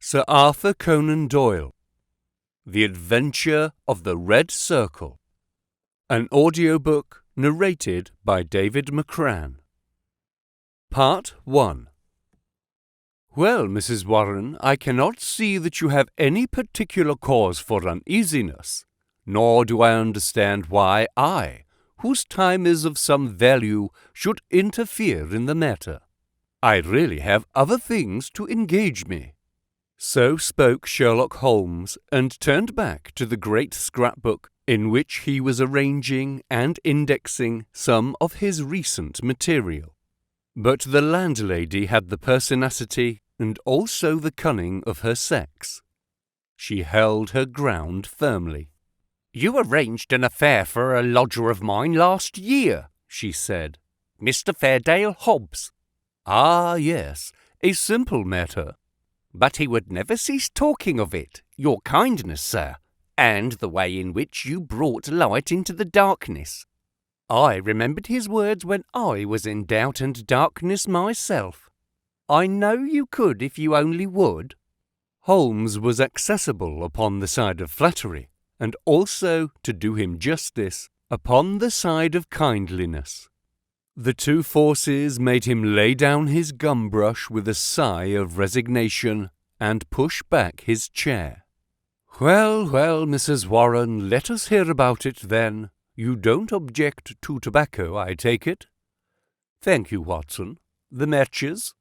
Sir Arthur Conan Doyle, The Adventure of the Red Circle. An audiobook narrated by David McCran. Part 1. Well, Mrs. Warren, I cannot see that you have any particular cause for uneasiness, nor do I understand why I, whose time is of some value, should interfere in the matter. I really have other things to engage me. So spoke Sherlock Holmes, and turned back to the great scrapbook in which he was arranging and indexing some of his recent material. But the landlady had the pertinacity and also the cunning of her sex. She held her ground firmly. "You arranged an affair for a lodger of mine last year," she said. "Mr. Fairdale Hobbs." "Ah, yes, a simple matter." "But he would never cease talking of it, your kindness, sir, and the way in which you brought light into the darkness. I remembered his words when I was in doubt and darkness myself. I know you could if you only would." Holmes was accessible upon the side of flattery, and also, to do him justice, upon the side of kindliness. The two forces made him lay down his gum-brush with a sigh of resignation and push back his chair. "Well, well, Mrs. Warren, let us hear about it then. You don't object to tobacco, I take it?" "Thank you, Watson. The matches?"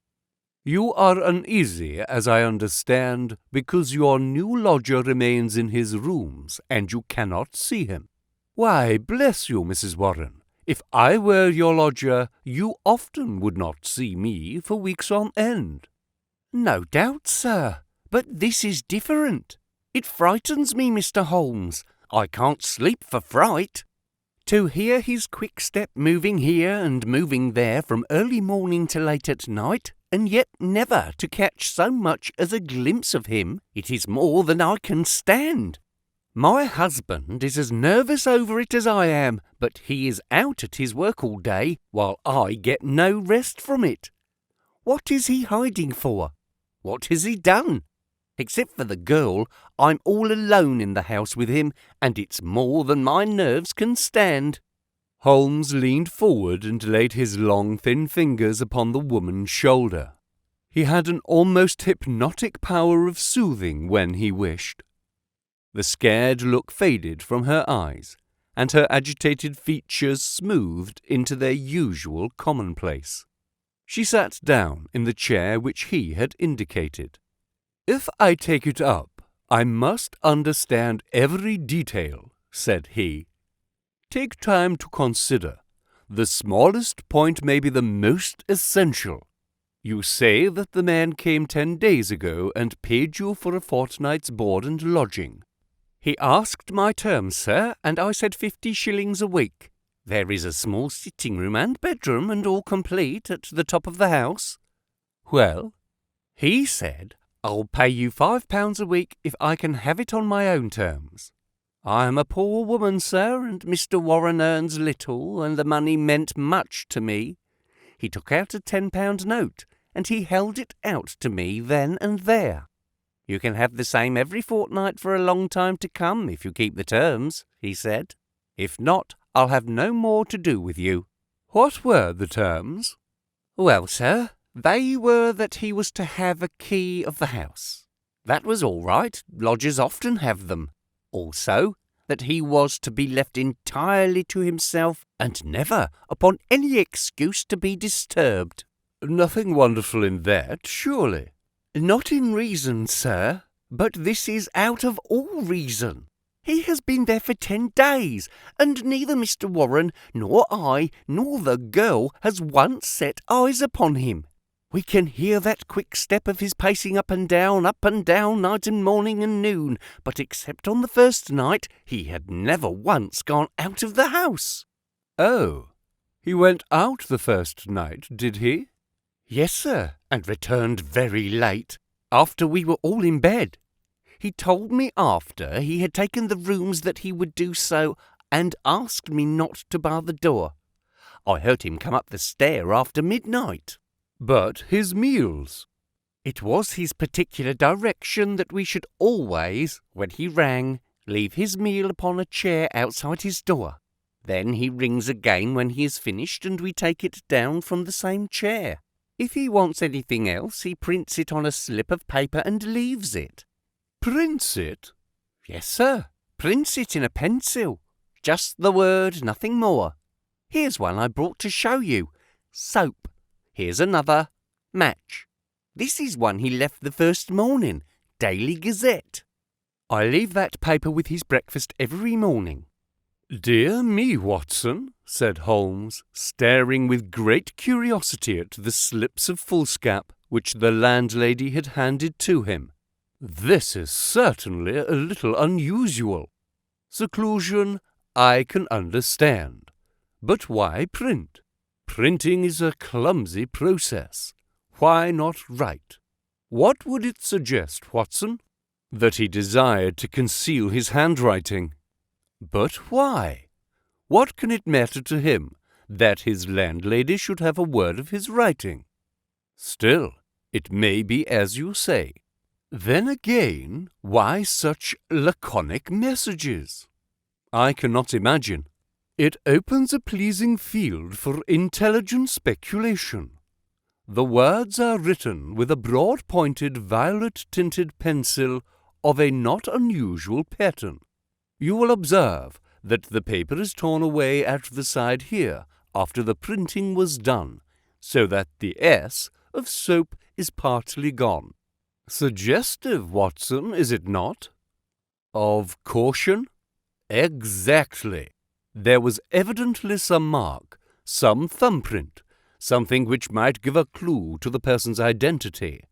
"You are uneasy, as I understand, because your new lodger remains in his rooms, and you cannot see him. Why, bless you, Mrs. Warren, if I were your lodger, you often would not see me for weeks on end." "No doubt, sir, but this is different. It frightens me, Mr. Holmes. I can't sleep for fright. To hear his quick step moving here and moving there from early morning to late at night, and yet never to catch so much as a glimpse of him, it is more than I can stand. My husband is as nervous over it as I am, but he is out at his work all day, while I get no rest from it. What is he hiding for? What has he done? Except for the girl, I'm all alone in the house with him, and it's more than my nerves can stand." Holmes leaned forward and laid his long, thin fingers upon the woman's shoulder. He had an almost hypnotic power of soothing when he wished. The scared look faded from her eyes, and her agitated features smoothed into their usual commonplace. She sat down in the chair which he had indicated. "If I take it up, I must understand every detail," said he. "Take time to consider. The smallest point may be the most essential. You say that the man came 10 days ago and paid you for a fortnight's board and lodging." "He asked my terms, sir, and I said 50 shillings a week. There is a small sitting-room and bedroom and all complete at the top of the house." "Well?" "He said, 'I'll pay you £5 a week if I can have it on my own terms.' I am a poor woman, sir, and Mr. Warren earns little, and the money meant much to me. He took out a £10 note, and he held it out to me then and there. 'You can have the same every fortnight for a long time to come if you keep the terms,' he said. 'If not, I'll have no more to do with you.'" "What were the terms?" "Well, sir, they were that he was to have a key of the house. That was all right, lodgers often have them. Also, that he was to be left entirely to himself, and never, upon any excuse, to be disturbed." "Nothing wonderful in that, surely?" "Not in reason, sir, but this is out of all reason. He has been there for 10 days, and neither Mr. Warren, nor I, nor the girl has once set eyes upon him. We can hear that quick step of his pacing up and down, night and morning and noon, but except on the first night, he had never once gone out of the house." "Oh, he went out the first night, did he?" "Yes, sir, and returned very late, after we were all in bed. He told me after he had taken the rooms that he would do so, and asked me not to bar the door. I heard him come up the stair after midnight." "But his meals?" It was his particular direction that we should always, when he rang, leave his meal upon a chair outside his door. Then he rings again when he is finished, and we take it down from the same chair. If he wants anything else, he prints it on a slip of paper and leaves it." "Prints it?" "Yes, sir. Prints it in a pencil. Just the word, nothing more. Here's one I brought to show you. Soap. Here's another. Match. This is one he left the first morning. Daily Gazette. I leave that paper with his breakfast every morning." "Dear me, Watson," said Holmes, staring with great curiosity at the slips of foolscap which the landlady had handed to him. "This is certainly a little unusual. Seclusion I can understand. But why print? Printing is a clumsy process. Why not write? What would it suggest, Watson? That he desired to conceal his handwriting. But why? What can it matter to him that his landlady should have a word of his writing? Still, it may be as you say. Then again, why such laconic messages? I cannot imagine. It opens a pleasing field for intelligent speculation. The words are written with a broad-pointed, violet-tinted pencil of a not unusual pattern. You will observe that the paper is torn away at the side here after the printing was done, so that the S of soap is partly gone. Suggestive, Watson, is it not? Of caution? Exactly. There was evidently some mark, some thumbprint, something which might give a clue to the person's identity.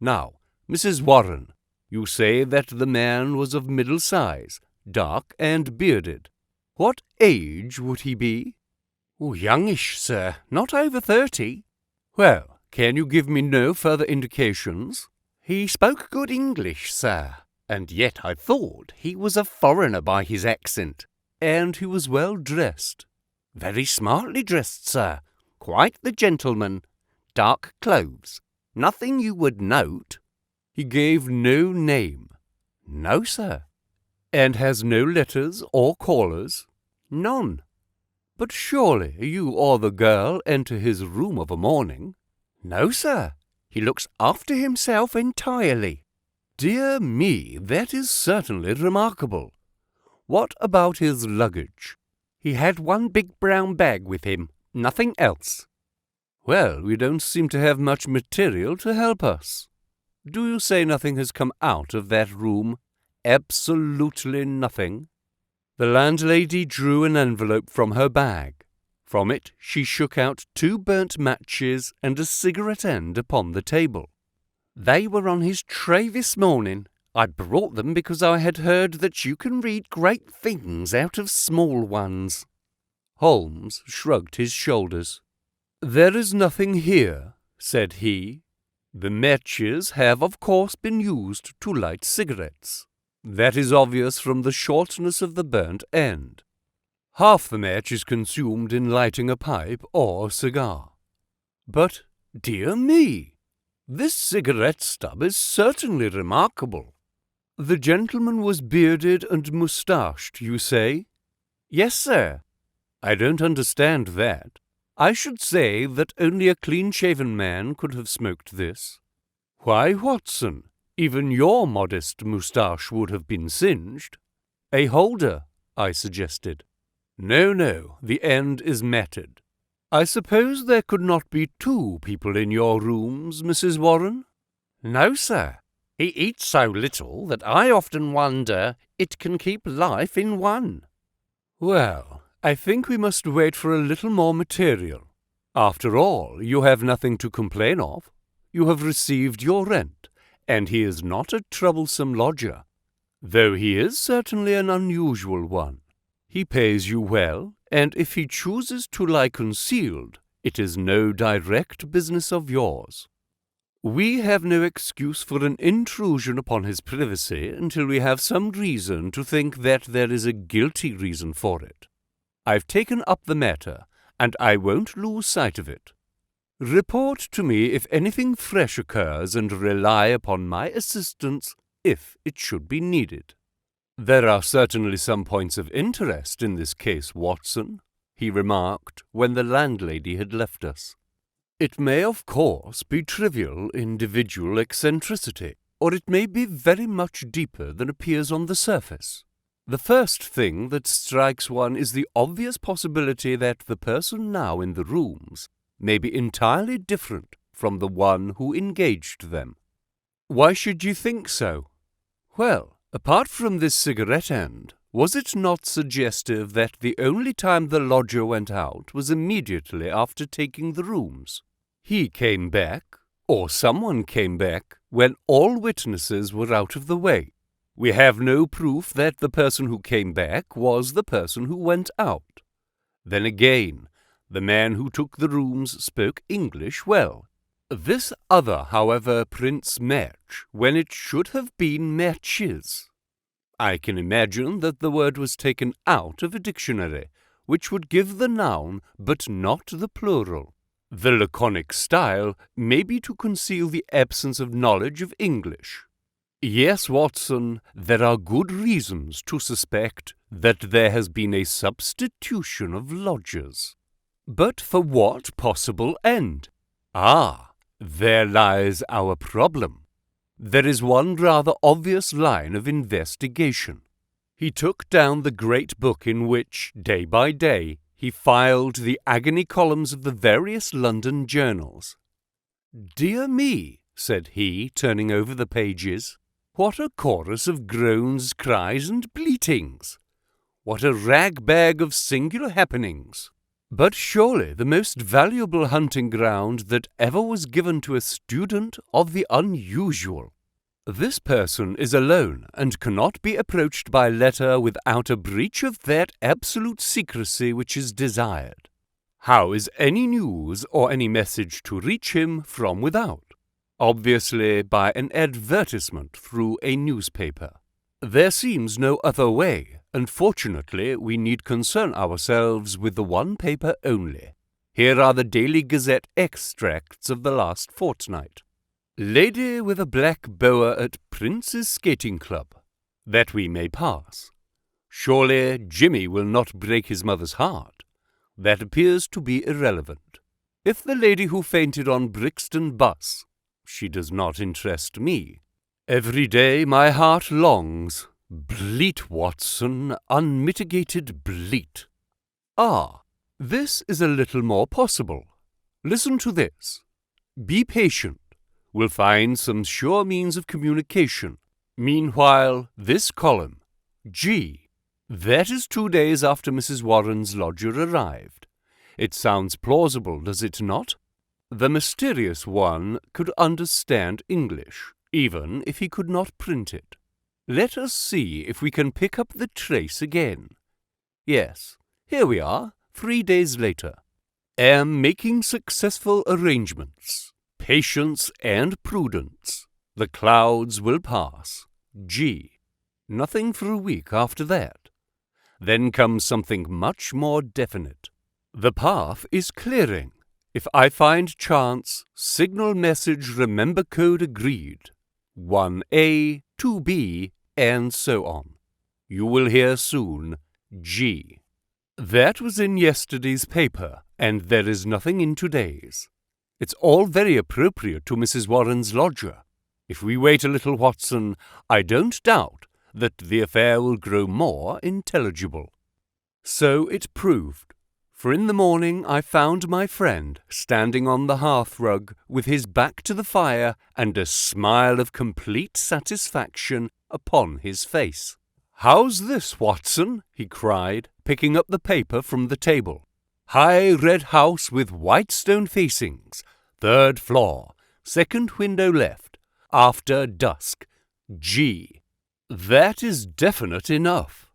Now, Mrs. Warren, you say that the man was of middle size, dark and bearded. What age would he be? Youngish, sir, not over 30. Well, can you give me no further indications? He spoke good English, sir, and yet I thought he was a foreigner by his accent. And he was well dressed. Very smartly dressed, sir. Quite the gentleman. Dark clothes. Nothing you would note. He gave no name. No, sir. And has no letters or callers? None. But surely you or the girl enter his room of a morning? No, sir. He looks after himself entirely. Dear me, that is certainly remarkable. What about his luggage? He had one big brown bag with him, nothing else. Well, we don't seem to have much material to help us. Do you say nothing has come out of that room? Absolutely nothing? The landlady drew an envelope from her bag. From it she shook out 2 burnt matches and a cigarette end upon the table. They were on his tray this morning. I brought them because I had heard that you can read great things out of small ones. Holmes shrugged his shoulders. There is nothing here, said he. The matches have of course been used to light cigarettes. That is obvious from the shortness of the burnt end. Half the match is consumed in lighting a pipe or cigar. But, dear me, this cigarette stub is certainly remarkable. The gentleman was bearded and moustached, you say? Yes, sir. I don't understand that. I should say that only a clean-shaven man could have smoked this. Why, Watson, even your modest moustache would have been singed. A holder, I suggested. No, the end is matted. I suppose there could not be 2 people in your rooms, Mrs. Warren? No, sir. He eats so little that I often wonder it can keep life in one. Well, I think we must wait for a little more material. After all, you have nothing to complain of. You have received your rent, and he is not a troublesome lodger, though he is certainly an unusual one. He pays you well, and if he chooses to lie concealed, it is no direct business of yours. We have no excuse for an intrusion upon his privacy until we have some reason to think that there is a guilty reason for it. I've taken up the matter, and I won't lose sight of it. Report to me if anything fresh occurs and rely upon my assistance if it should be needed." "There are certainly some points of interest in this case, Watson," he remarked when the landlady had left us. "It may, of course, be trivial individual eccentricity, or it may be very much deeper than appears on the surface. The first thing that strikes one is the obvious possibility that the person now in the rooms may be entirely different from the one who engaged them." "Why should you think so?" "Well, apart from this cigarette end, was it not suggestive that the only time the lodger went out was immediately after taking the rooms? He came back, or someone came back, when all witnesses were out of the way. We have no proof that the person who came back was the person who went out. Then again, the man who took the rooms spoke English well. This other, however, prints match when it should have been matches. I can imagine that the word was taken out of a dictionary, which would give the noun but not the plural. The laconic style may be to conceal the absence of knowledge of English. Yes, Watson, there are good reasons to suspect that there has been a substitution of lodgers. But for what possible end? Ah, there lies our problem. There is one rather obvious line of investigation." He took down the great book in which, day by day, he filed the agony columns of the various London journals. "Dear me," said he, turning over the pages, "what a chorus of groans, cries, and bleatings! What a rag-bag of singular happenings! But surely the most valuable hunting ground that ever was given to a student of the unusual. This person is alone and cannot be approached by letter without a breach of that absolute secrecy which is desired. How is any news or any message to reach him from without? Obviously by an advertisement through a newspaper. There seems no other way, and fortunately we need concern ourselves with the one paper only. Here are the Daily Gazette extracts of the last fortnight. Lady with a black boa at Prince's Skating Club. That we may pass. Surely Jimmy will not break his mother's heart. That appears to be irrelevant. If the lady who fainted on Brixton bus, she does not interest me. Every day my heart longs. Bleat, Watson, unmitigated bleat. Ah, this is a little more possible. Listen to this. Be patient. We'll find some sure means of communication. Meanwhile, this column, G. That is 2 days after Mrs. Warren's lodger arrived. It sounds plausible, does it not? The mysterious one could understand English, even if he could not print it. Let us see if we can pick up the trace again. Yes, here we are, 3 days later. Am making successful arrangements. Patience and prudence. The clouds will pass. G. Nothing for a week after that. Then comes something much more definite. The path is clearing. If I find chance, signal message remember code agreed. 1A, 2B, and so on. You will hear soon. G. That was in yesterday's paper, and there is nothing in today's. It's all very appropriate to Mrs. Warren's lodger. If we wait a little, Watson, I don't doubt that the affair will grow more intelligible. So it proved, for in the morning I found my friend standing on the hearthrug with his back to the fire and a smile of complete satisfaction upon his face. "How's this, Watson?" he cried, picking up the paper from the table. "High red house with white stone facings, 3rd floor, 2nd window left, after dusk, G. That is definite enough.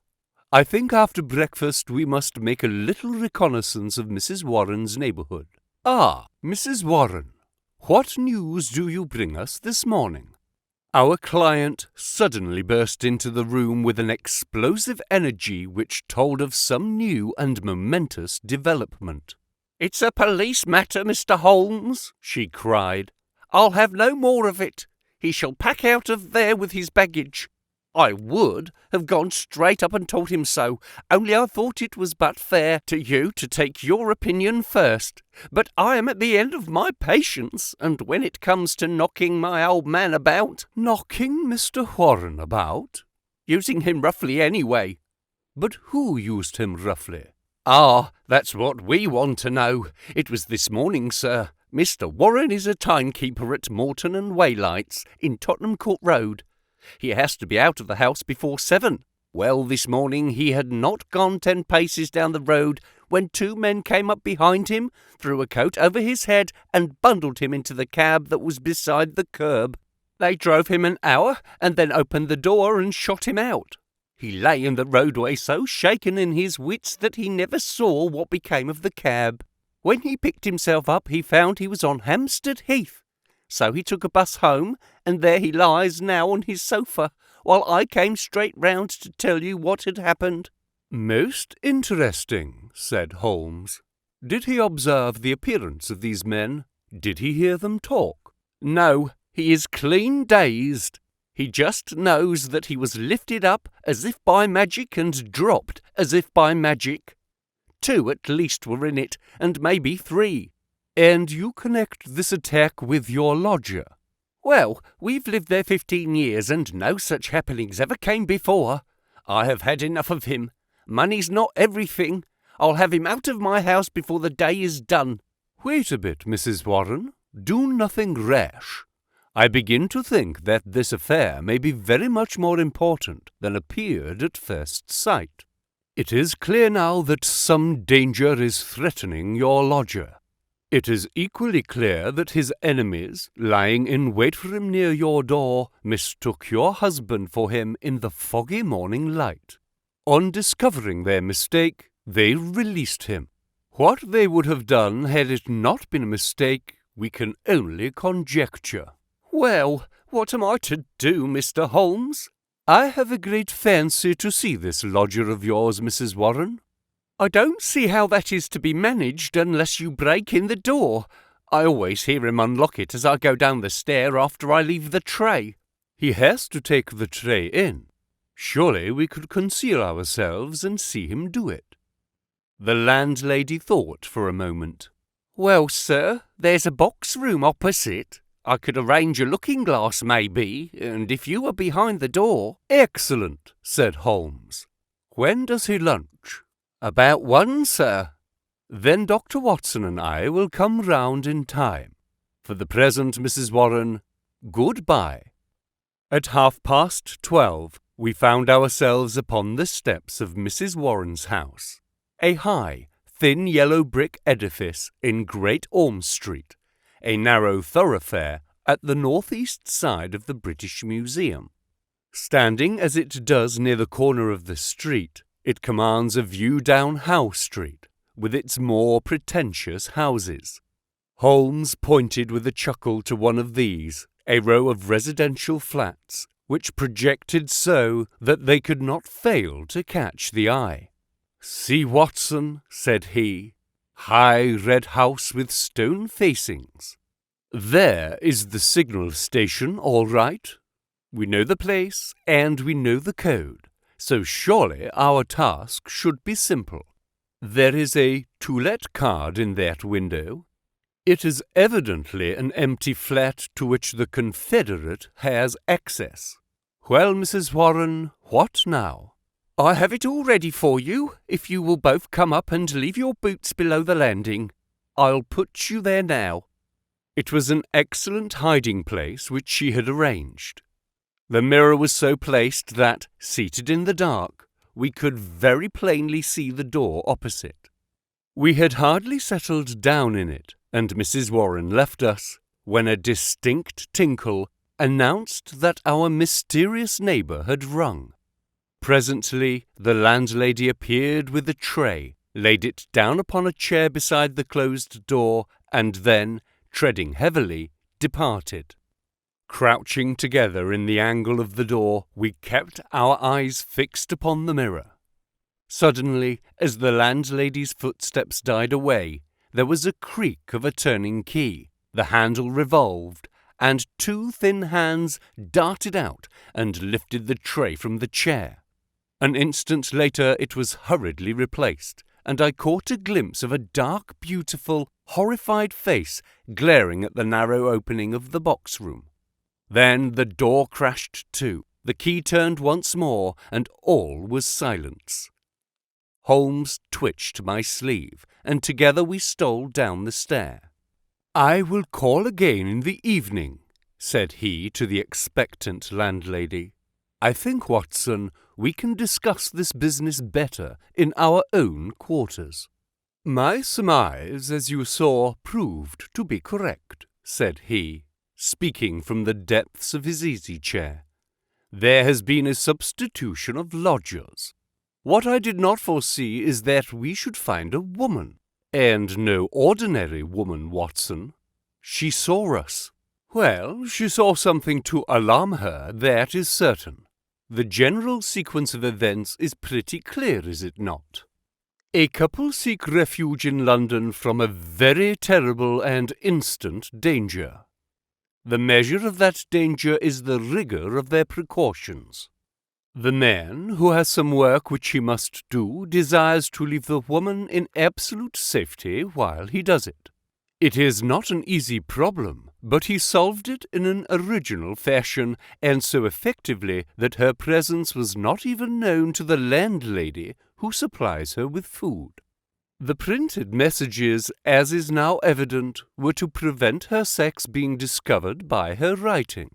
I think after breakfast we must make a little reconnaissance of Mrs. Warren's neighbourhood. Ah, Mrs. Warren, what news do you bring us this morning?" Our client suddenly burst into the room with an explosive energy which told of some new and momentous development. "It's a police matter, Mr. Holmes," she cried. "I'll have no more of it. He shall pack out of there with his baggage. I would have gone straight up and told him so, only I thought it was but fair to you to take your opinion first. But I am at the end of my patience, and when it comes to knocking my old man about—" "Knocking Mr. Warren about?" "Using him roughly anyway." "But who used him roughly?" "Ah, that's what we want to know. It was this morning, sir. Mr. Warren is a timekeeper at Morton and Waylights in Tottenham Court Road. He has to be out of the house before 7. Well, this morning he had not gone 10 paces down the road when 2 men came up behind him, threw a coat over his head and bundled him into the cab that was beside the curb. They drove him an hour and then opened the door and shot him out. He lay in the roadway so shaken in his wits that he never saw what became of the cab. When he picked himself up he found he was on Hampstead Heath. So he took a bus home, and there he lies now on his sofa, while I came straight round to tell you what had happened." "Most interesting," said Holmes. "Did he observe the appearance of these men? Did he hear them talk?" "No, he is clean dazed. He just knows that he was lifted up as if by magic and dropped as if by magic. 2 at least were in it, and maybe 3. "And you connect this attack with your lodger?" "Well, we've lived there 15 years, and no such happenings ever came before. I have had enough of him. Money's not everything. I'll have him out of my house before the day is done." "Wait a bit, Mrs. Warren. Do nothing rash. I begin to think that this affair may be very much more important than appeared at first sight. It is clear now that some danger is threatening your lodger. It is equally clear that his enemies, lying in wait for him near your door, mistook your husband for him in the foggy morning light. On discovering their mistake, they released him. What they would have done had it not been a mistake, we can only conjecture." "Well, what am I to do, Mr. Holmes?" "I have a great fancy to see this lodger of yours, Mrs. Warren." "I don't see how that is to be managed unless you break in the door. I always hear him unlock it as I go down the stair after I leave the tray." "He has to take the tray in. Surely we could conceal ourselves and see him do it." The landlady thought for a moment. "Well, sir, there's a box room opposite. I could arrange a looking-glass, maybe, and if you were behind the door—" "Excellent," said Holmes. "When does he lunch?" "About 1, sir." "Then Dr. Watson and I will come round in time. For the present, Mrs. Warren, good-bye." At 12:30, we found ourselves upon the steps of Mrs. Warren's house, a high, thin yellow brick edifice in Great Orme Street, a narrow thoroughfare at the northeast side of the British Museum. Standing as it does near the corner of the street, it commands a view down Howe Street, with its more pretentious houses. Holmes pointed with a chuckle to one of these, a row of residential flats, which projected so that they could not fail to catch the eye. "See, Watson," said he, "high red house with stone facings. There is the signal station, all right. We know the place, and we know the code, so surely our task should be simple. There is a to let card in that window. It is evidently an empty flat to which the Confederate has access. Well, Mrs. Warren, what now?" "I have it all ready for you, if you will both come up and leave your boots below the landing. I'll put you there now." It was an excellent hiding place which she had arranged. The mirror was so placed that, seated in the dark, we could very plainly see the door opposite. We had hardly settled down in it, and Mrs. Warren left us, when a distinct tinkle announced that our mysterious neighbour had rung. Presently the landlady appeared with a tray, laid it down upon a chair beside the closed door, and then, treading heavily, departed. Crouching together in the angle of the door, we kept our eyes fixed upon the mirror. Suddenly, as the landlady's footsteps died away, there was a creak of a turning key, the handle revolved, and two thin hands darted out and lifted the tray from the chair. An instant later it was hurriedly replaced, and I caught a glimpse of a dark, beautiful, horrified face glaring at the narrow opening of the box room. Then the door crashed to, the key turned once more, and all was silence. Holmes twitched my sleeve, and together we stole down the stair. "I will call again in the evening," said he to the expectant landlady. "I think, Watson, we can discuss this business better in our own quarters." "My surmise, as you saw, proved to be correct," said he, speaking from the depths of his easy-chair. "There has been a substitution of lodgers. What I did not foresee is that we should find a woman, and no ordinary woman, Watson. She saw us. Well, she saw something to alarm her, that is certain. The general sequence of events is pretty clear, is it not? A couple seek refuge in London from a very terrible and instant danger. The measure of that danger is the rigour of their precautions. The man, who has some work which he must do, desires to leave the woman in absolute safety while he does it. It is not an easy problem, but he solved it in an original fashion, and so effectively that her presence was not even known to the landlady who supplies her with food. The printed messages, as is now evident, were to prevent her sex being discovered by her writing.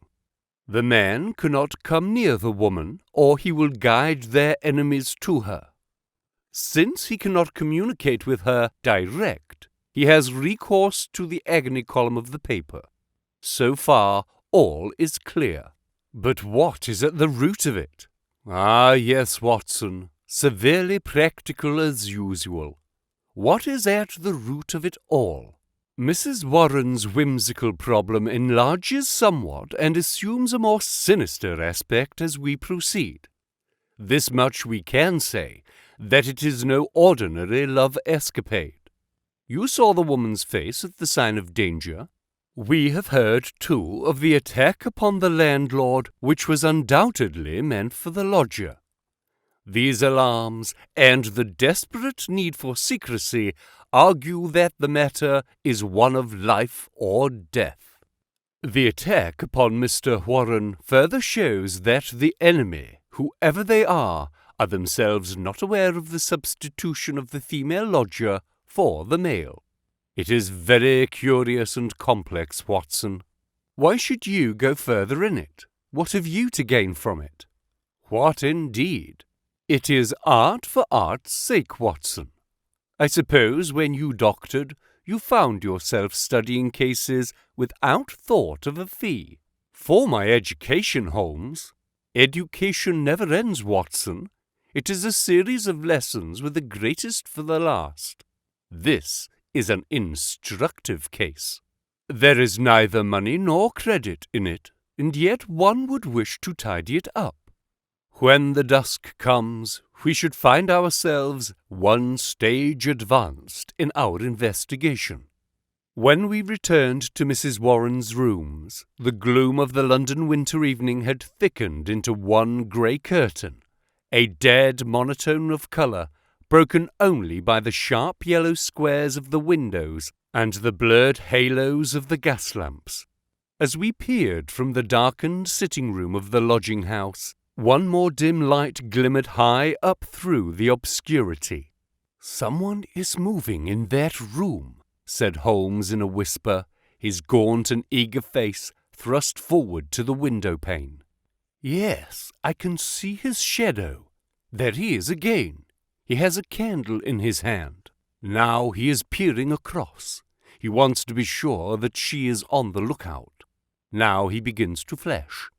The man cannot come near the woman, or he will guide their enemies to her. Since he cannot communicate with her direct, he has recourse to the agony column of the paper. So far, all is clear. But what is at the root of it? Ah, yes, Watson, severely practical as usual. What is at the root of it all? Mrs. Warren's whimsical problem enlarges somewhat and assumes a more sinister aspect as we proceed. This much we can say, that it is no ordinary love escapade. You saw the woman's face at the sign of danger. We have heard, too, of the attack upon the landlord, which was undoubtedly meant for the lodger. These alarms, and the desperate need for secrecy, argue that the matter is one of life or death. The attack upon Mr. Warren further shows that the enemy, whoever they are themselves not aware of the substitution of the female lodger for the male. It is very curious and complex, Watson. Why should you go further in it? What have you to gain from it? What indeed? It is art for art's sake, Watson. I suppose when you doctored, you found yourself studying cases without thought of a fee. For my education, Holmes. Education never ends, Watson. It is a series of lessons with the greatest for the last. This is an instructive case. There is neither money nor credit in it, and yet one would wish to tidy it up. When the dusk comes, we should find ourselves one stage advanced in our investigation. When we returned to Mrs. Warren's rooms, the gloom of the London winter evening had thickened into one grey curtain, a dead monotone of colour, broken only by the sharp yellow squares of the windows and the blurred halos of the gas lamps. As we peered from the darkened sitting-room of the lodging-house, one more dim light glimmered high up through the obscurity. "Someone is moving in that room," said Holmes in a whisper, his gaunt and eager face thrust forward to the window-pane. "Yes, I can see his shadow. There he is again. He has a candle in his hand. Now he is peering across. He wants to be sure that she is on the lookout. Now he begins to flash.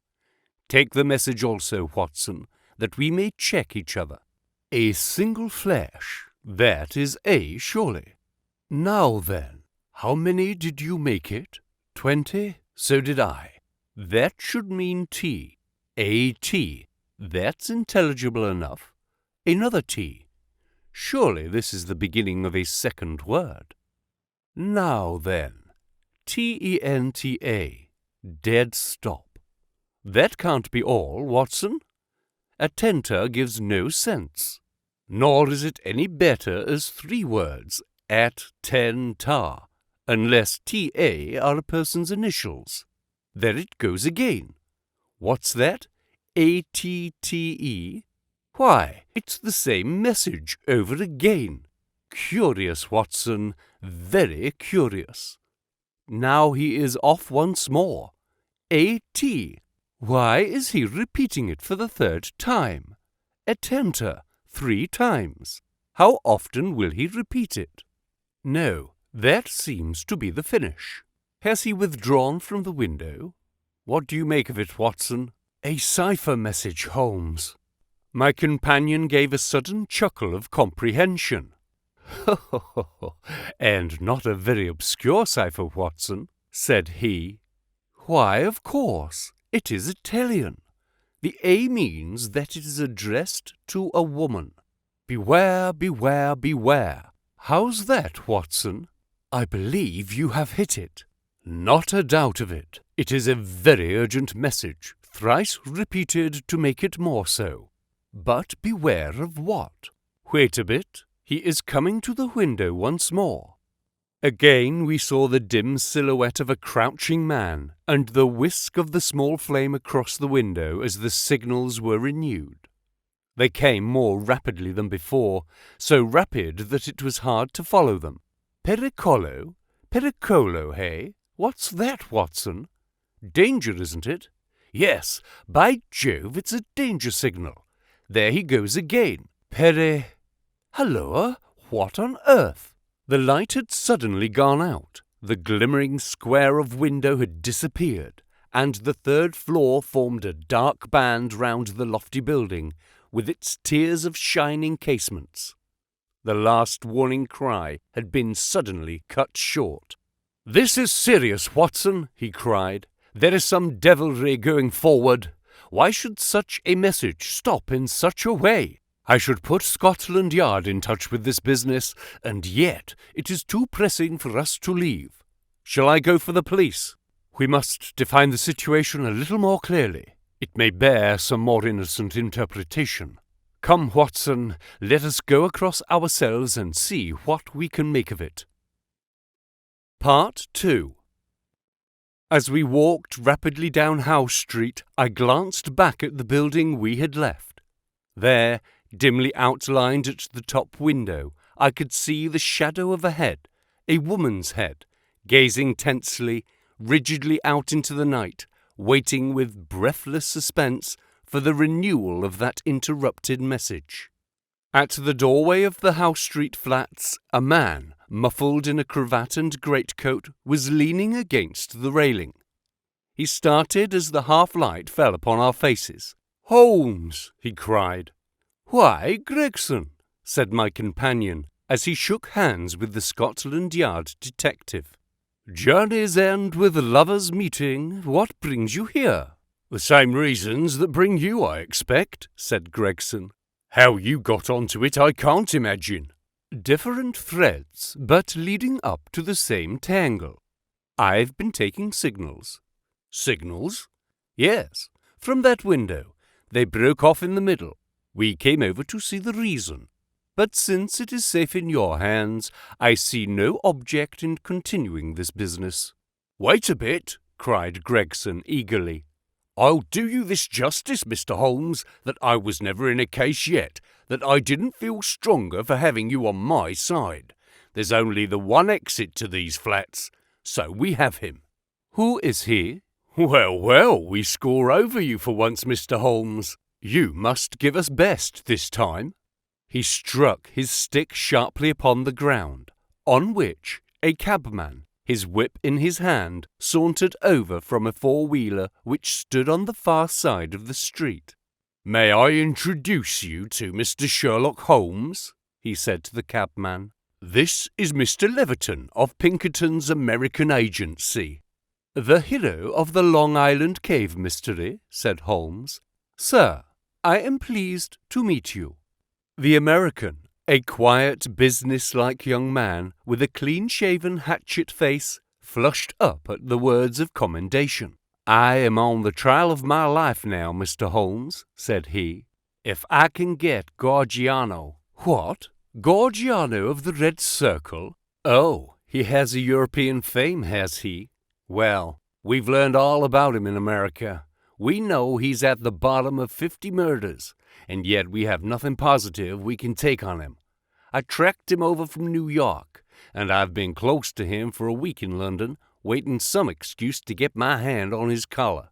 Take the message also, Watson, that we may check each other. A single flash, that is A, surely. Now then, how many did you make it? 20? So did I. That should mean T. A-T. That's intelligible enough. Another T. Surely this is the beginning of a second word. Now then, T-E-N-T-A, dead stop. That can't be all, Watson. Attenta gives no sense, nor is it any better as 3 words, at-ten-ta, unless T-A are a person's initials. There it goes again. What's that? A-T-T-E? Why, it's the same message over again. Curious, Watson, very curious. Now he is off once more. A-T. Why is he repeating it for the 3rd time? Attenta, 3 times. How often will he repeat it? No, that seems to be the finish. Has he withdrawn from the window? What do you make of it, Watson? A cipher message, Holmes. My companion gave a sudden chuckle of comprehension. And not a very obscure cipher, Watson, said he. Why, of course, it is Italian. The A means that it is addressed to a woman. Beware, beware, beware. How's that, Watson? I believe you have hit it. Not a doubt of it. It is a very urgent message, thrice repeated to make it more so. But beware of what? Wait a bit. He is coming to the window once more. Again we saw the dim silhouette of a crouching man, and the whisk of the small flame across the window as the signals were renewed. They came more rapidly than before, so rapid that it was hard to follow them. Pericolo? Pericolo, hey? What's that, Watson? Danger, isn't it? Yes, by Jove, it's a danger signal. There he goes again. Halloa, what on earth? The light had suddenly gone out, the glimmering square of window had disappeared, and the 3rd floor formed a dark band round the lofty building, with its tiers of shining casements. The last warning cry had been suddenly cut short. "This is serious, Watson," he cried. "There is some devilry going forward. Why should such a message stop in such a way? I should put Scotland Yard in touch with this business, and yet it is too pressing for us to leave. Shall I go for the police? We must define the situation a little more clearly. It may bear some more innocent interpretation. Come, Watson, let us go across ourselves and see what we can make of it." Part 2. As we walked rapidly down House Street, I glanced back at the building we had left. There, dimly outlined at the top window, I could see the shadow of a head, a woman's head, gazing tensely, rigidly out into the night, waiting with breathless suspense for the renewal of that interrupted message. At the doorway of the House Street flats, a man, muffled in a cravat and greatcoat, was leaning against the railing. He started as the half-light fell upon our faces. "Holmes!" he cried. "Why, Gregson," said my companion, as he shook hands with the Scotland Yard detective. "Journey's end with lovers meeting. What brings you here?" "The same reasons that bring you, I expect," said Gregson. "How you got onto it I can't imagine." "Different threads, but leading up to the same tangle. I've been taking signals." "Signals?" "Yes, from that window. They broke off in the middle. We came over to see the reason. But since it is safe in your hands, I see no object in continuing this business." "Wait a bit," cried Gregson eagerly. "I'll do you this justice, Mr. Holmes, that I was never in a case yet that I didn't feel stronger for having you on my side. There's only the one exit to these flats, so we have him." "Who is he?" "Well, well, we score over you for once, Mr. Holmes. You must give us best this time." He struck his stick sharply upon the ground, on which a cabman, his whip in his hand, sauntered over from a four-wheeler which stood on the far side of the street. "May I introduce you to Mr. Sherlock Holmes?" he said to the cabman. "This is Mr. Leverton of Pinkerton's American Agency." "The hero of the Long Island Cave mystery," said Holmes. "Sir, I am pleased to meet you." The American, A quiet, business-like young man with a clean-shaven hatchet face flushed up at the words of commendation. "I am on the trial of my life now, Mr. Holmes," said he. "If I can get Gorgiano—" "What? Gorgiano of the Red Circle? Oh, he has a European fame, has he? Well, we've learned all about him in America. We know he's at the bottom of 50 murders, and yet we have nothing positive we can take on him. I tracked him over from New York, and I've been close to him for a week in London, waiting some excuse to get my hand on his collar.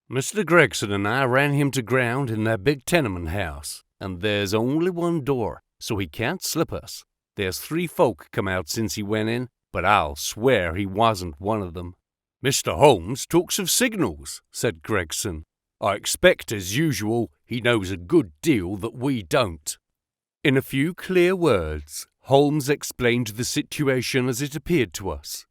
Mr. Gregson and I ran him to ground in that big tenement house, and there's only one door, so he can't slip us. There's 3 folk come out since he went in, but I'll swear he wasn't one of them." "Mr. Holmes talks of signals," said Gregson. "I expect, as usual, he knows a good deal that we don't." In a few clear words, Holmes explained the situation as it appeared to us.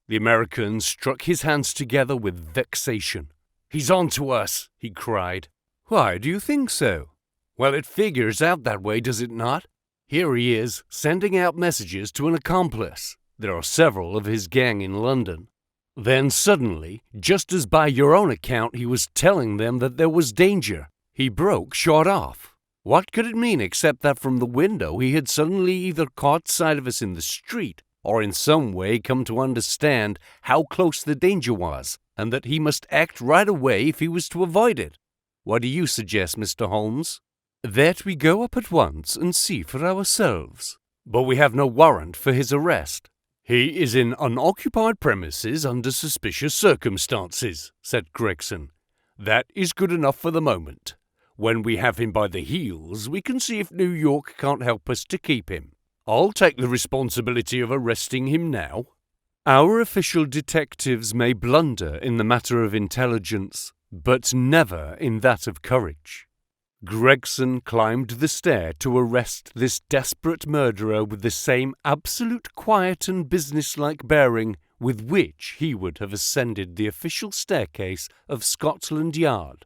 The American struck his hands together with vexation. "He's on to us," he cried. "Why do you think so?" "Well, it figures out that way, does it not? Here he is, sending out messages to an accomplice. There are several of his gang in London. Then suddenly, just as by your own account he was telling them that there was danger, he broke short off. What could it mean except that from the window he had suddenly either caught sight of us in the street or in some way come to understand how close the danger was, and that he must act right away if he was to avoid it? What do you suggest, Mr. Holmes?" "That we go up at once and see for ourselves." "But we have no warrant for his arrest." "He is in unoccupied premises under suspicious circumstances," said Gregson. "That is good enough for the moment. When we have him by the heels, we can see if New York can't help us to keep him. I'll take the responsibility of arresting him now." Our official detectives may blunder in the matter of intelligence, but never in that of courage. Gregson climbed the stair to arrest this desperate murderer with the same absolute quiet and businesslike bearing with which he would have ascended the official staircase of Scotland Yard.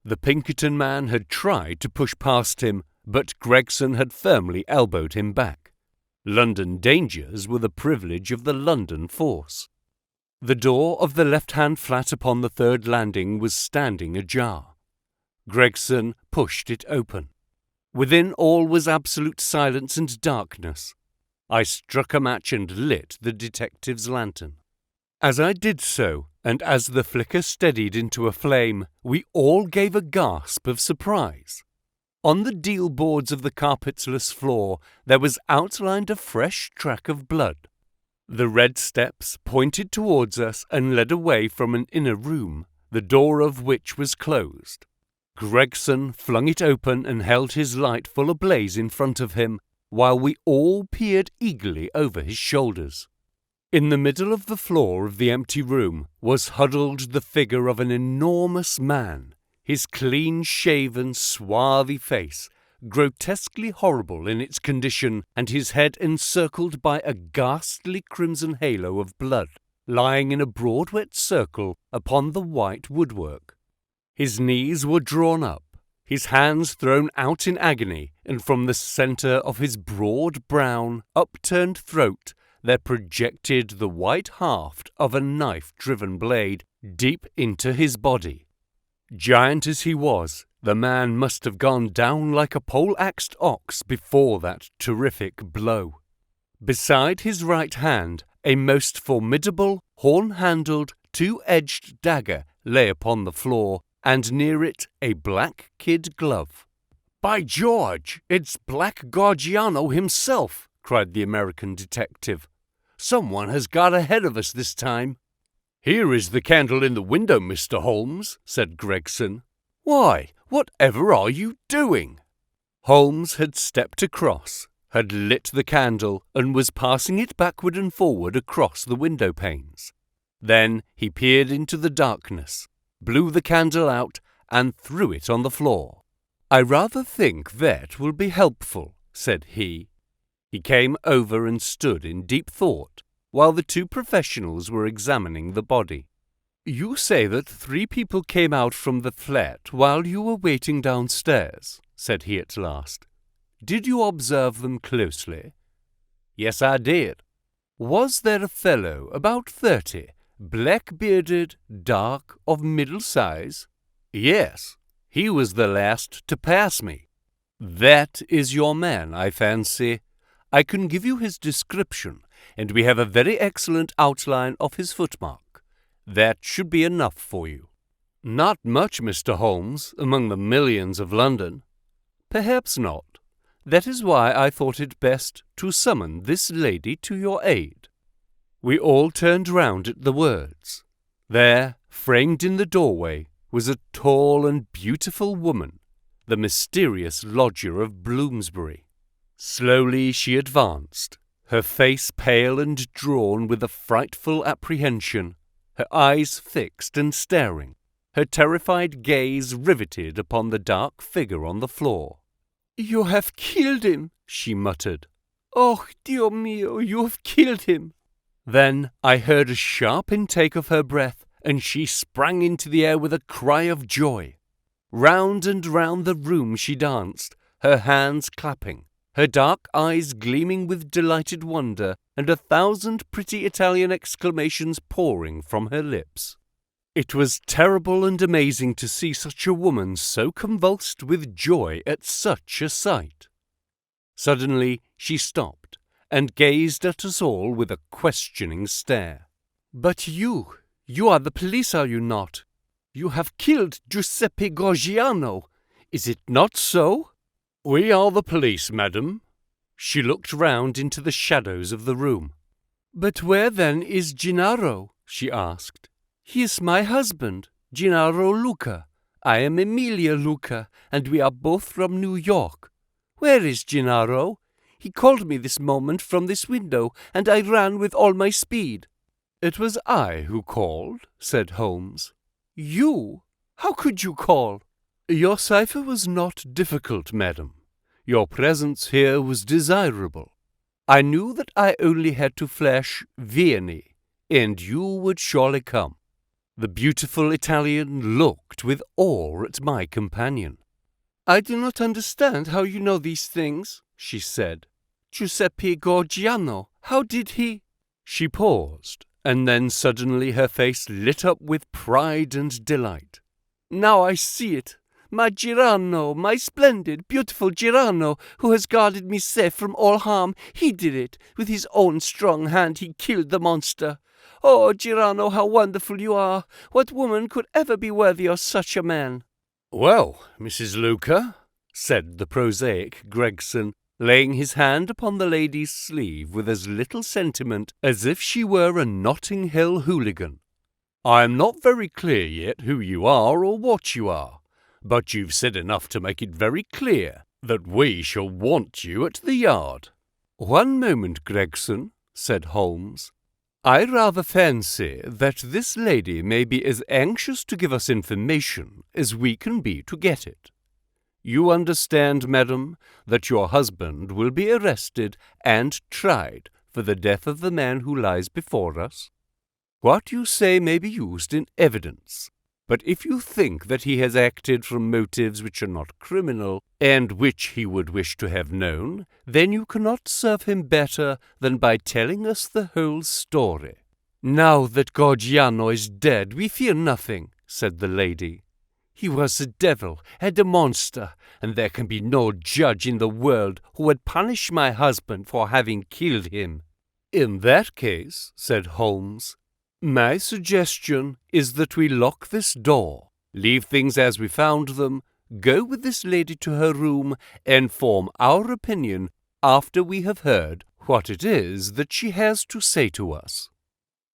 The Pinkerton man had tried to push past him, but Gregson had firmly elbowed him back. London dangers were the privilege of the London force. The door of the left-hand flat upon the 3rd landing was standing ajar. Gregson pushed it open. Within all was absolute silence and darkness. I struck a match and lit the detective's lantern. As I did so, and as the flicker steadied into a flame, we all gave a gasp of surprise. On the deal boards of the carpetless floor there was outlined a fresh track of blood. The red steps pointed towards us and led away from an inner room, the door of which was closed. Gregson flung it open and held his light full ablaze in front of him, while we all peered eagerly over his shoulders. In the middle of the floor of the empty room was huddled the figure of an enormous man, his clean-shaven, swarthy face grotesquely horrible in its condition, and his head encircled by a ghastly crimson halo of blood, lying in a broad wet circle upon the white woodwork. His knees were drawn up, his hands thrown out in agony, and from the centre of his broad brown, upturned throat there projected the white haft of a knife-driven blade deep into his body. Giant as he was, the man must have gone down like a pole-axed ox before that terrific blow. Beside his right hand, a most formidable, horn-handled, two-edged dagger lay upon the floor, and near it a black kid glove. "By George, it's Black Gorgiano himself!" cried the American detective. "Someone has got ahead of us this time." "Here is the candle in the window, Mr. Holmes," said Gregson. "Why, whatever are you doing?" Holmes had stepped across, had lit the candle, and was passing it backward and forward across the window panes. Then he peered into the darkness, blew the candle out, and threw it on the floor. "I rather think that will be helpful," said he. He came over and stood in deep thought, while the two professionals were examining the body. "You say that 3 people came out from the flat while you were waiting downstairs," said he at last. Did you observe them closely?" "Yes, I did." "Was there a fellow about 30, black-bearded, dark, of middle size?" "Yes, he was the last to pass me." "That is your man, I fancy. I can give you his description, and we have a very excellent outline of his footmark. That should be enough for you." "Not much, Mr. Holmes, among the millions of London." "Perhaps not. That is why I thought it best to summon this lady to your aid." We all turned round at the words. There, framed in the doorway, was a tall and beautiful woman, the mysterious lodger of Bloomsbury. Slowly she advanced, her face pale and drawn with a frightful apprehension, her eyes fixed and staring, her terrified gaze riveted upon the dark figure on the floor. "You have killed him," she muttered. "Oh, Dio mio, you have killed him." Then I heard a sharp intake of her breath, and she sprang into the air with a cry of joy. Round and round the room she danced, her hands clapping, her dark eyes gleaming with delighted wonder, and 1,000 pretty Italian exclamations pouring from her lips. It was terrible and amazing to see such a woman so convulsed with joy at such a sight. Suddenly she stopped, and gazed at us all with a questioning stare. "But you are the police, are you not? You have killed Giuseppe Gorgiano. Is it not so?" "We are the police, madam." She looked round into the shadows of the room. "But where then is Gennaro?" she asked. "He is my husband, Gennaro Luca. I am Emilia Luca, and we are both from New York. Where is Gennaro? He called me this moment from this window, and I ran with all my speed." "It was I who called," said Holmes. "You? How could you call?" "Your cipher was not difficult, madam. Your presence here was desirable. I knew that I only had to flash Vieni, and you would surely come." The beautiful Italian looked with awe at my companion. "I do not understand how you know these things," she said. "Giuseppe Gorgiano, how did he—" She paused, and then suddenly her face lit up with pride and delight. "Now I see it. My Girano, my splendid, beautiful Girano, who has guarded me safe from all harm, he did it. With his own strong hand he killed the monster. Oh, Girano, how wonderful you are! What woman could ever be worthy of such a man?" "Well, Mrs. Luca," said the prosaic Gregson, laying his hand upon the lady's sleeve with as little sentiment as if she were a Notting Hill hooligan, "I am not very clear yet who you are or what you are, but you've said enough to make it very clear that we shall want you at the Yard." "One moment, Gregson," said Holmes. "I rather fancy that this lady may be as anxious to give us information as we can be to get it. You understand, madam, that your husband will be arrested and tried for the death of the man who lies before us. What you say may be used in evidence, but if you think that he has acted from motives which are not criminal, and which he would wish to have known, then you cannot serve him better than by telling us the whole story." "Now that Gorgiano is dead, we fear nothing," said the lady. "He was a devil and a monster, and there can be no judge in the world who would punish my husband for having killed him." "In that case," said Holmes, "my suggestion is that we lock this door, leave things as we found them, go with this lady to her room, and form our opinion after we have heard what it is that she has to say to us."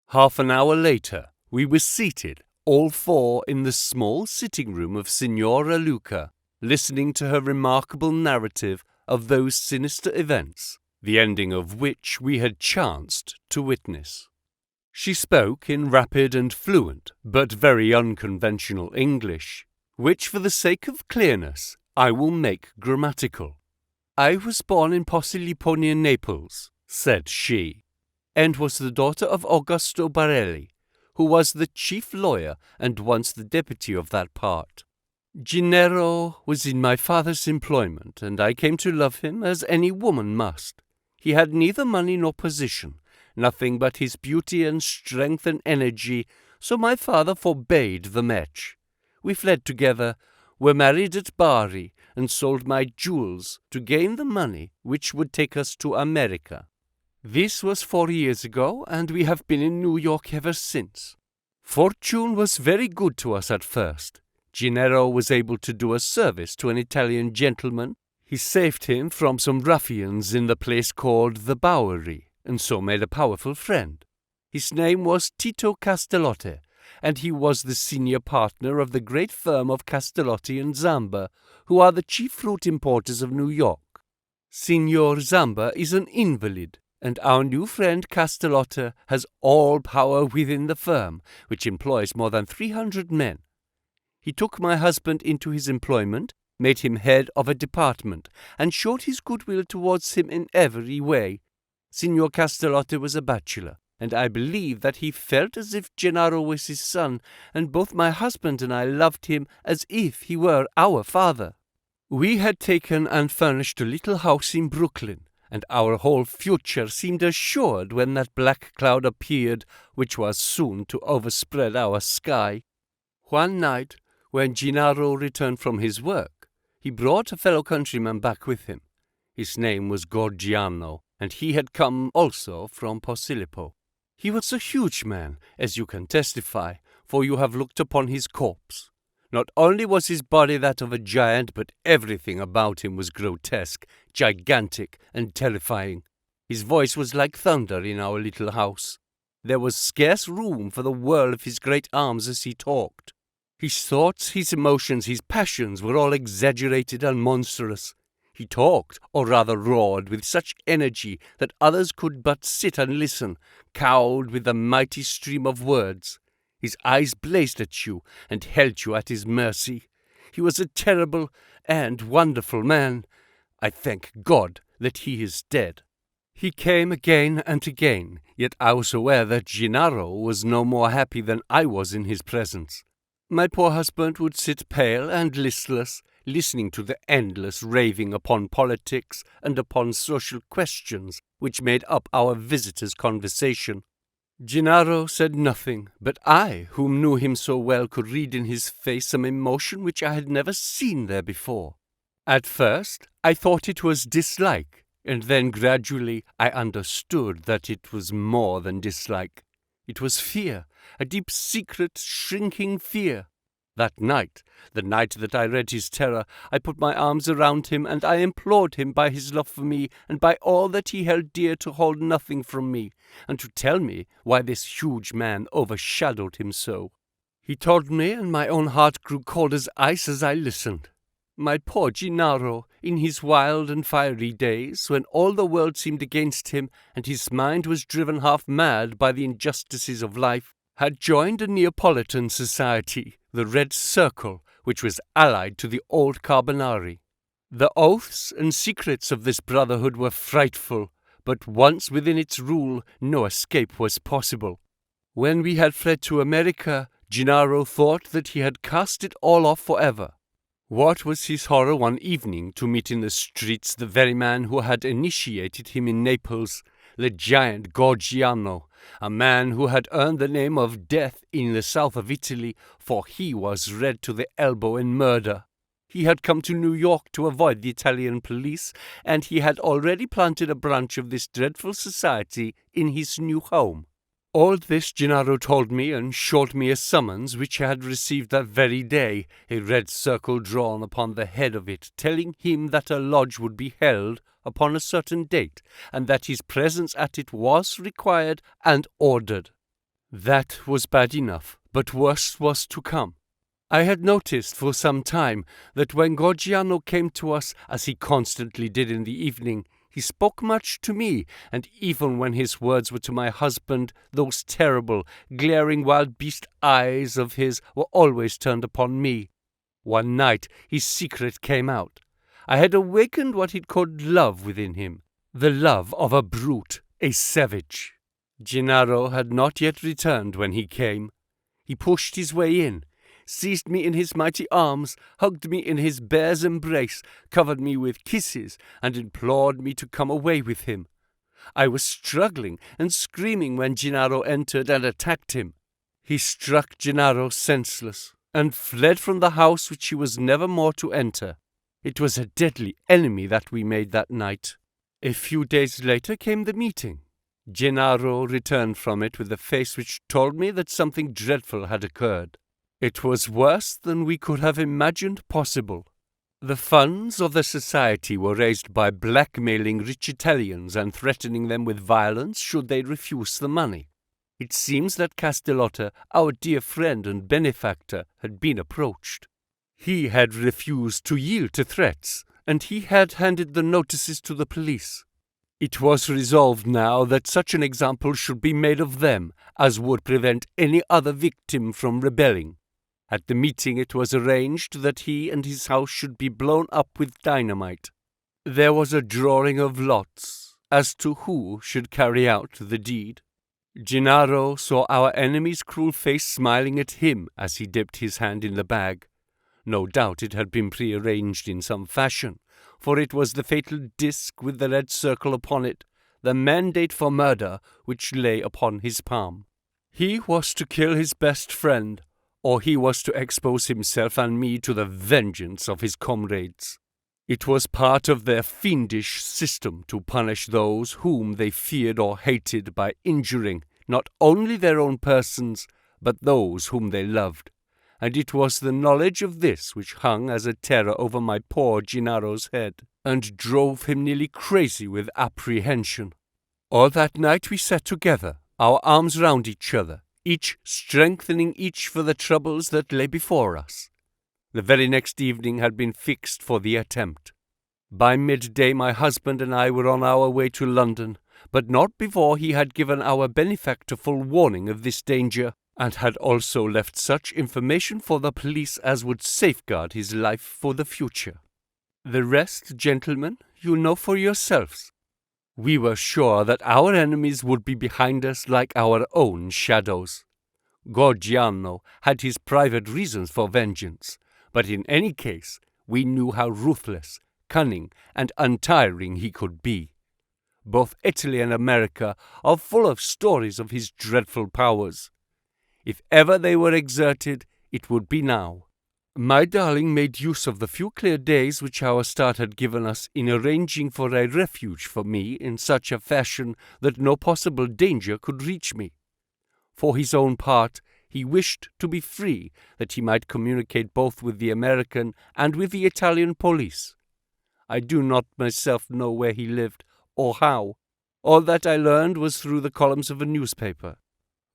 Half an hour later, we were seated, all four, in the small sitting-room of Signora Luca, listening to her remarkable narrative of those sinister events, the ending of which we had chanced to witness. She spoke in rapid and fluent, but very unconventional English, which, for the sake of clearness, I will make grammatical. "I was born in Posilliponia, Naples," said she, "and was the daughter of Augusto Barelli, who was the chief lawyer and once the deputy of that part. Gennaro was in my father's employment, and I came to love him as any woman must. He had neither money nor position, nothing but his beauty and strength and energy, so my father forbade the match. We fled together, were married at Bari, and sold my jewels to gain the money which would take us to America. This was 4 years ago, and we have been in New York ever since. Fortune was very good to us at first. Gennaro was able to do a service to an Italian gentleman. He saved him from some ruffians in the place called the Bowery, and so made a powerful friend. His name was Tito Castellotti, and he was the senior partner of the great firm of Castellotti and Zamba, who are the chief fruit importers of New York. Signor Zamba is an invalid, and our new friend Castellotti has all power within the firm, which employs more than 300 men. He took my husband into his employment, made him head of a department, and showed his goodwill towards him in every way. Signor Castellotti was a bachelor, and I believe that he felt as if Gennaro was his son, and both my husband and I loved him as if he were our father. We had taken and furnished a little house in Brooklyn, and our whole future seemed assured when that black cloud appeared, which was soon to overspread our sky. One night, when Gennaro returned from his work, he brought a fellow countryman back with him. His name was Gorgiano, and he had come also from Posillipo. He was a huge man, as you can testify, for you have looked upon his corpse. Not only was his body that of a giant, but everything about him was grotesque, gigantic, and terrifying. His voice was like thunder in our little house. There was scarce room for the whirl of his great arms as he talked. His thoughts, his emotions, his passions were all exaggerated and monstrous. He talked, or rather roared, with such energy that others could but sit and listen, cowed with the mighty stream of words. His eyes blazed at you and held you at his mercy. He was a terrible and wonderful man. I thank God that he is dead. He came again and again, yet I was aware that Gennaro was no more happy than I was in his presence. My poor husband would sit pale and listless, listening to the endless raving upon politics and upon social questions which made up our visitor's conversation. Gennaro said nothing, but I, whom knew him so well, could read in his face some emotion which I had never seen there before. At first, I thought it was dislike, and then gradually I understood that it was more than dislike. It was fear, a deep, secret, shrinking fear. That night, the night that I read his terror, I put my arms around him, and I implored him by his love for me, and by all that he held dear, to hold nothing from me, and to tell me why this huge man overshadowed him so. He told me, and my own heart grew cold as ice as I listened. My poor Gennaro, in his wild and fiery days, when all the world seemed against him, and his mind was driven half mad by the injustices of life, had joined a Neapolitan society, the Red Circle, which was allied to the old Carbonari. The oaths and secrets of this brotherhood were frightful, but once within its rule, no escape was possible. When we had fled to America, Gennaro thought that he had cast it all off forever. What was his horror one evening to meet in the streets the very man who had initiated him in Naples, the giant Gorgiano, a man who had earned the name of Death in the south of Italy, for he was red to the elbow in murder. He had come to New York to avoid the Italian police, and he had already planted a branch of this dreadful society in his new home. All this Gennaro told me, and showed me a summons which he had received that very day, a red circle drawn upon the head of it, telling him that a lodge would be held upon a certain date, and that his presence at it was required and ordered. That was bad enough, but worse was to come. I had noticed for some time that when Gorgiano came to us, as he constantly did in the evening, he spoke much to me, and even when his words were to my husband, those terrible, glaring wild beast eyes of his were always turned upon me. One night his secret came out. I had awakened what he called love within him, the love of a brute, a savage. Gennaro had not yet returned when he came. He pushed his way in. seized me in his mighty arms, hugged me in his bear's embrace, covered me with kisses, and implored me to come away with him. I was struggling and screaming when Gennaro entered and attacked him. He struck Gennaro senseless, and fled from the house which he was never more to enter. It was a deadly enemy that we made that night. A few days later came the meeting. Gennaro returned from it with a face which told me that something dreadful had occurred. It was worse than we could have imagined possible. The funds of the society were raised by blackmailing rich Italians and threatening them with violence should they refuse the money. It seems that Castellotta, our dear friend and benefactor, had been approached. He had refused to yield to threats, and he had handed the notices to the police. It was resolved now that such an example should be made of them as would prevent any other victim from rebelling. At the meeting it was arranged that he and his house should be blown up with dynamite. There was a drawing of lots as to who should carry out the deed. Gennaro saw our enemy's cruel face smiling at him as he dipped his hand in the bag. No doubt it had been prearranged in some fashion, for it was the fatal disc with the red circle upon it, the mandate for murder, which lay upon his palm. He was to kill his best friend, or he was to expose himself and me to the vengeance of his comrades. It was part of their fiendish system to punish those whom they feared or hated by injuring not only their own persons, but those whom they loved. And it was the knowledge of this which hung as a terror over my poor Gennaro's head, and drove him nearly crazy with apprehension. All that night we sat together, our arms round each other, each strengthening each for the troubles that lay before us. The very next evening had been fixed for the attempt. By midday my husband and I were on our way to London, but not before he had given our benefactor full warning of this danger, and had also left such information for the police as would safeguard his life for the future. The rest, gentlemen, you know for yourselves. We were sure that our enemies would be behind us like our own shadows. Gorgiano had his private reasons for vengeance, but in any case we knew how ruthless, cunning, and untiring he could be. Both Italy and America are full of stories of his dreadful powers. If ever they were exerted, it would be now. My darling made use of the few clear days which our start had given us in arranging for a refuge for me in such a fashion that no possible danger could reach me. For his own part, he wished to be free, that he might communicate both with the American and with the Italian police. I do not myself know where he lived, or how. All that I learned was through the columns of a newspaper.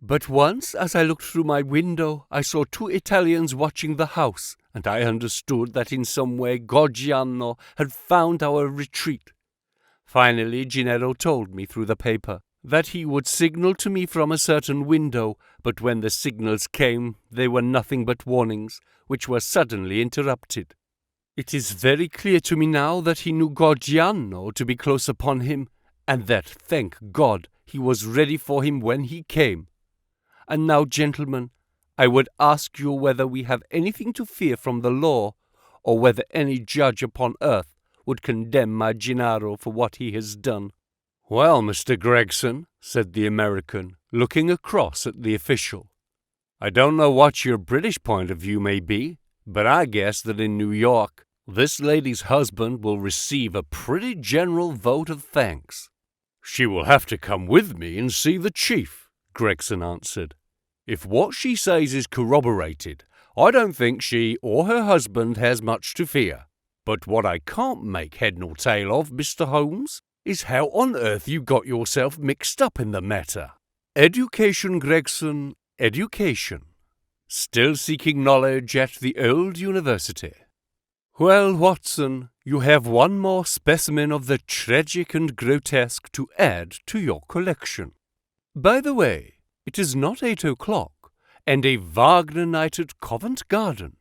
But once, as I looked through my window, I saw 2 Italians watching the house, and I understood that in some way Gorgiano had found our retreat. Finally, Gennaro told me through the paper that he would signal to me from a certain window, but when the signals came, they were nothing but warnings, which were suddenly interrupted. It is very clear to me now that he knew Gorgiano to be close upon him, and that, thank God, he was ready for him when he came. And now, gentlemen, I would ask you whether we have anything to fear from the law, or whether any judge upon earth would condemn my Gennaro for what he has done. "Well, Mr. Gregson," said the American, looking across at the official, "I don't know what your British point of view may be, but I guess that in New York this lady's husband will receive a pretty general vote of thanks." "She will have to come with me and see the chief," Gregson answered. "If what she says is corroborated, I don't think she or her husband has much to fear. But what I can't make head nor tail of, Mr. Holmes, is how on earth you got yourself mixed up in the matter." "Education, Gregson, education. Still seeking knowledge at the old university. Well, Watson, you have one more specimen of the tragic and grotesque to add to your collection. By the way, it is not 8 o'clock, and a Wagner night at Covent Garden.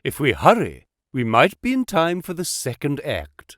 If we hurry, we might be in time for the second act."